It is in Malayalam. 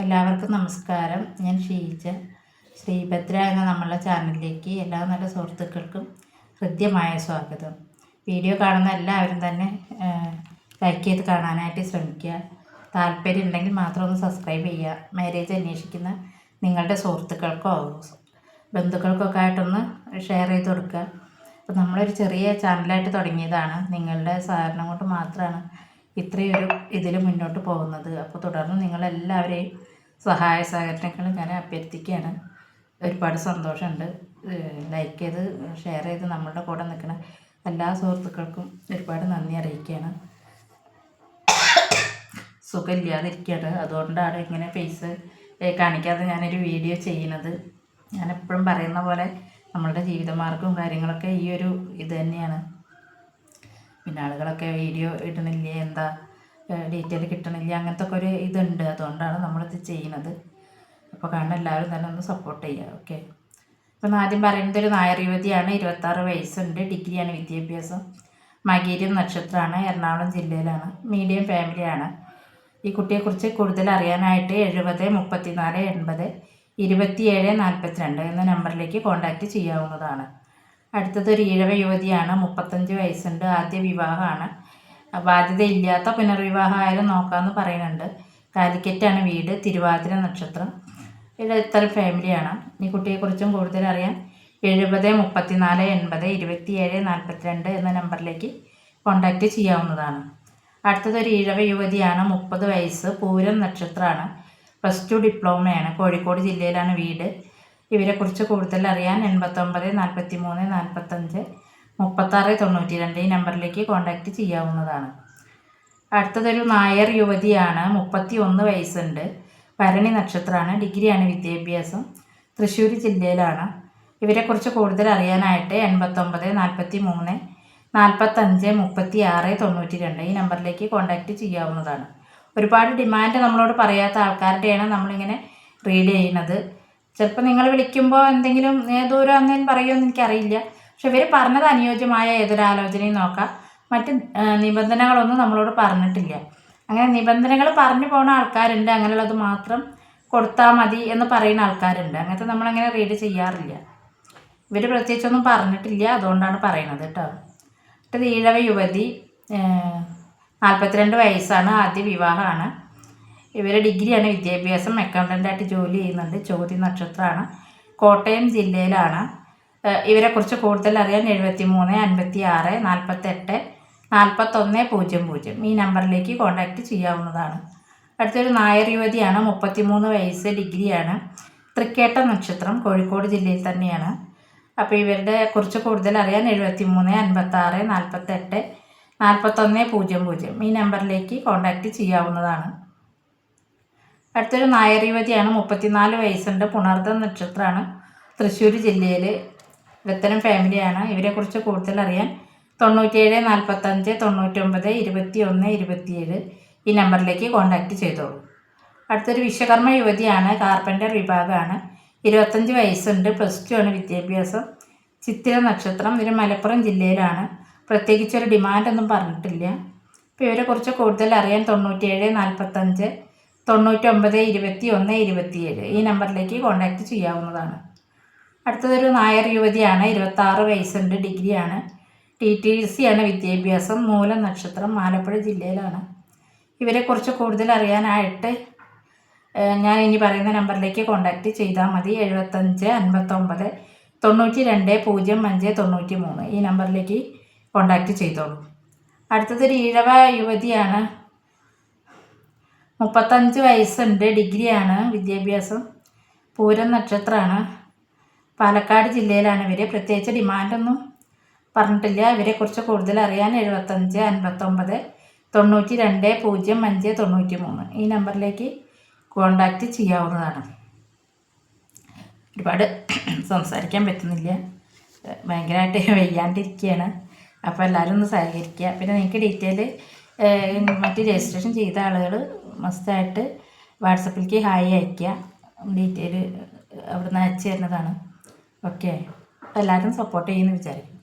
എല്ലാവർക്കും നമസ്കാരം. ഞാൻ ഷീജ. ശ്രീഭദ്ര എന്ന നമ്മളുടെ ചാനലിലേക്ക് എല്ലാ നല്ല സുഹൃത്തുക്കൾക്കും ഹൃദ്യമായ സ്വാഗതം. വീഡിയോ കാണുന്ന എല്ലാവരും തന്നെ ലൈക്ക് ചെയ്ത് കാണാനായിട്ട് ശ്രമിക്കുക. താല്പര്യം ഉണ്ടെങ്കിൽ മാത്രം ഒന്ന് സബ്സ്ക്രൈബ് ചെയ്യുക. മാരേജ് അന്വേഷിക്കുന്ന നിങ്ങളുടെ സുഹൃത്തുക്കൾക്കോ ബന്ധുക്കൾക്കൊക്കെ ആയിട്ടൊന്ന് ഷെയർ ചെയ്ത് കൊടുക്കുക. അപ്പോൾ നമ്മളൊരു ചെറിയ ചാനലായിട്ട് തുടങ്ങിയതാണ്. നിങ്ങളുടെ സഹകരണം കൊണ്ട് മാത്രമാണ് ഇത്രയൊരു ഇതിൽ മുന്നോട്ട് പോകുന്നത്. അപ്പോൾ തുടർന്ന് നിങ്ങളെല്ലാവരെയും സഹായ സഹകരണങ്ങൾ ഞാൻ അഭ്യർത്ഥിക്കുകയാണ്. ഒരുപാട് സന്തോഷമുണ്ട്. ലൈക്ക് ചെയ്ത് ഷെയർ ചെയ്ത് നമ്മളുടെ കൂടെ നിൽക്കുന്ന എല്ലാ സുഹൃത്തുക്കൾക്കും ഒരുപാട് നന്ദി അറിയിക്കുകയാണ്. സുഖമില്ലാതിരിക്കുകയാണ്, അതുകൊണ്ടാണ് ഇങ്ങനെ ഫേസ് കാണിക്കാതെ ഞാനൊരു വീഡിയോ ചെയ്യുന്നത്. ഞാനെപ്പോഴും പറയുന്ന പോലെ നമ്മളുടെ ജീവിതമാർഗവും കാര്യങ്ങളൊക്കെ ഈ ഒരു ഇത് തന്നെയാണ്. പിന്നെ ആളുകളൊക്കെ വീഡിയോ ഇടണില്ല, എന്താ ഡീറ്റെയിൽ കിട്ടണില്ല, അങ്ങനത്തെ ഒക്കെ ഒരു ഇതുണ്ട്. അതുകൊണ്ടാണ് നമ്മളിത് ചെയ്യുന്നത്. അപ്പോൾ കാണുന്ന എല്ലാവരും തന്നെ ഒന്ന് സപ്പോർട്ട് ചെയ്യുക. ഓക്കെ. അപ്പം ആദ്യം പറയുന്നത് ഒരു നായർ യുവതിയാണ്. 26 വയസ്സുണ്ട്. ഡിഗ്രിയാണ് വിദ്യാഭ്യാസം. മകീരം നക്ഷത്രമാണ്. എറണാകുളം ജില്ലയിലാണ്. മീഡിയം ഫാമിലിയാണ്. ഈ കുട്ടിയെക്കുറിച്ച് കൂടുതൽ അറിയാനായിട്ട് 70 34 80 27 42 എന്ന നമ്പറിലേക്ക് കോൺടാക്റ്റ് ചെയ്യാവുന്നതാണ്. അടുത്തത് ഒരു ഈഴവ യുവതിയാണ്. 35 വയസ്സുണ്ട്. ആദ്യ വിവാഹമാണ്. ബാധ്യതയില്ലാത്ത പുനർവിവാഹമായാലും നോക്കാമെന്ന് പറയുന്നുണ്ട്. കാലിക്കറ്റാണ് വീട്. തിരുവാതിര നക്ഷത്രം. ഇത്തരം ഫാമിലിയാണ്. ഈ കുട്ടിയെക്കുറിച്ചും കൂടുതൽ അറിയാൻ 70 34 80 27 42 എന്ന നമ്പറിലേക്ക് കോൺടാക്റ്റ് ചെയ്യാവുന്നതാണ്. അടുത്തതൊരു ഈഴവ യുവതിയാണ്. 30 വയസ്സ്. പൂരം നക്ഷത്രമാണ്. +2 ഡിപ്ലോമയാണ്. കോഴിക്കോട് ജില്ലയിലാണ് വീട്. ഇവരെക്കുറിച്ച് കൂടുതൽ അറിയാൻ 89 43 45 36 92 ഈ നമ്പറിലേക്ക് കോൺടാക്റ്റ് ചെയ്യാവുന്നതാണ്. അടുത്തതൊരു നായർ യുവതിയാണ്. 31 വയസ്സുണ്ട്. ഭരണി നക്ഷത്രമാണ്. ഡിഗ്രിയാണ് വിദ്യാഭ്യാസം. തൃശ്ശൂർ ജില്ലയിലാണ്. ഇവരെക്കുറിച്ച് കൂടുതൽ അറിയാനായിട്ട് 89 43 45 36 92 ഈ നമ്പറിലേക്ക് കോൺടാക്റ്റ് ചെയ്യാവുന്നതാണ്. ഒരുപാട് ഡിമാൻഡ് നമ്മളോട് പറയാത്ത ആൾക്കാരുടെയാണ് നമ്മളിങ്ങനെ റീഡ് ചെയ്യുന്നത്. ചിലപ്പോൾ നിങ്ങൾ വിളിക്കുമ്പോൾ എന്തെങ്കിലും ദൂരം എന്തെങ്കിലും പറയുമെന്ന് എനിക്കറിയില്ല. പക്ഷെ ഇവർ പറഞ്ഞത് അനുയോജ്യമായ ഏതൊരു ആലോചനയും നോക്കാം. മറ്റ് നിബന്ധനകളൊന്നും നമ്മളോട് പറഞ്ഞിട്ടില്ല. അങ്ങനെ നിബന്ധനകൾ പറഞ്ഞു പോകുന്ന ആൾക്കാരുണ്ട്. അങ്ങനെയുള്ളത് മാത്രം കൊടുത്താൽ മതി എന്ന് പറയുന്ന ആൾക്കാരുണ്ട്. അങ്ങനത്തെ നമ്മളങ്ങനെ റീഡ് ചെയ്യാറില്ല. ഇവർ പ്രത്യേകിച്ചൊന്നും പറഞ്ഞിട്ടില്ല, അതുകൊണ്ടാണ് പറയുന്നത് കേട്ടോ. ഇത് ഈഴവ യുവതി, 42 വയസ്സാണ്. ആദ്യ വിവാഹമാണ്. ഇവർ ഡിഗ്രിയാണ് വിദ്യാഭ്യാസം. അക്കൗണ്ടൻ്റായിട്ട് ജോലി ചെയ്യുന്നുണ്ട്. ചോതി നക്ഷത്രമാണ്. കോട്ടയം ജില്ലയിലാണ്. ഇവരെക്കുറിച്ച് കൂടുതൽ അറിയാൻ 73 56 48 41 00 ഈ നമ്പറിലേക്ക് കോൺടാക്റ്റ് ചെയ്യാവുന്നതാണ്. അടുത്തൊരു നായർ യുവതിയാണ്. 33 വയസ്സ്. ഡിഗ്രിയാണ്. തൃക്കേട്ട നക്ഷത്രം. കോഴിക്കോട് ജില്ലയിൽ തന്നെയാണ്. അപ്പോൾ ഇവരുടെ കുറിച്ച് കൂടുതൽ അറിയാൻ 73 56 48 41 00 ഈ നമ്പറിലേക്ക് കോൺടാക്റ്റ് ചെയ്യാവുന്നതാണ്. അടുത്തൊരു നായർ യുവതിയാണ്. 34 വയസ്സുണ്ട്. പുണർദം നക്ഷത്രമാണ്. തൃശ്ശൂർ ജില്ലയിൽ. വെത്തനം ഫാമിലിയാണ്. ഇവരെക്കുറിച്ച് കൂടുതൽ അറിയാൻ 97 45 99 21 27 ഈ നമ്പറിലേക്ക് കോൺടാക്റ്റ് ചെയ്തോളൂ. അടുത്തൊരു വിശ്വകർമ്മ യുവതിയാണ്. കാർപ്പൻ്റർ വിഭാഗമാണ്. 25 വയസ്സുണ്ട്. +2 ആണ് വിദ്യാഭ്യാസം. ചിത്തിര നക്ഷത്രം. ഇവർ മലപ്പുറം ജില്ലയിലാണ്. പ്രത്യേകിച്ചൊരു ഡിമാൻഡൊന്നും പറഞ്ഞിട്ടില്ല. അപ്പോൾ ഇവരെക്കുറിച്ച് കൂടുതൽ അറിയാൻ 97 45 99 21 27 ഈ നമ്പറിലേക്ക് കോൺടാക്റ്റ് ചെയ്യാവുന്നതാണ്. അടുത്തതൊരു നായർ യുവതിയാണ്. 26 വയസ്സുണ്ട്. ഡിഗ്രിയാണ്. TTC ആണ് വിദ്യാഭ്യാസം. മൂലം നക്ഷത്രം. ആലപ്പുഴ ജില്ലയിലാണ്. ഇവരെക്കുറിച്ച് കൂടുതൽ അറിയാനായിട്ട് ഞാൻ ഇനി പറയുന്ന നമ്പറിലേക്ക് കോൺടാക്റ്റ് ചെയ്താൽ മതി. 75 59 92 05 93 ഈ നമ്പറിലേക്ക് കോൺടാക്റ്റ് ചെയ്തോളൂ. അടുത്തതൊരു ഈഴവ യുവതിയാണ്. 35 വയസ്സുണ്ട്. ഡിഗ്രിയാണ് വിദ്യാഭ്യാസം. പൂരം നക്ഷത്രമാണ്. പാലക്കാട് ജില്ലയിലാണ് ഇവർ. പ്രത്യേകിച്ച് ഡിമാൻഡൊന്നും പറഞ്ഞിട്ടില്ല. ഇവരെക്കുറിച്ച് കൂടുതൽ അറിയാൻ 75 59 92 05 93 ഈ നമ്പറിലേക്ക് കോൺടാക്റ്റ് ചെയ്യാവുന്നതാണ്. ഒരുപാട് സംസാരിക്കാൻ പറ്റുന്നില്ല, ഭയങ്കരമായിട്ട് വയ്യാണ്ടിരിക്കുകയാണ്. അപ്പോൾ എല്ലാവരും ഒന്ന് സഹകരിക്കുക. പിന്നെ നിങ്ങൾക്ക് ഡീറ്റെയിൽ മറ്റ് രജിസ്ട്രേഷൻ ചെയ്ത ആളുകൾ മസ്റ്റായിട്ട് വാട്സപ്പിലേക്ക് ഹായ് അയയ്ക്കുക. ഡീറ്റെയിൽ അവിടെ നിന്ന് അയച്ചു തരുന്നതാണ്. ഓക്കെ. എല്ലാവരും സപ്പോർട്ട് ചെയ്യുമെന്ന് വിചാരിക്കും.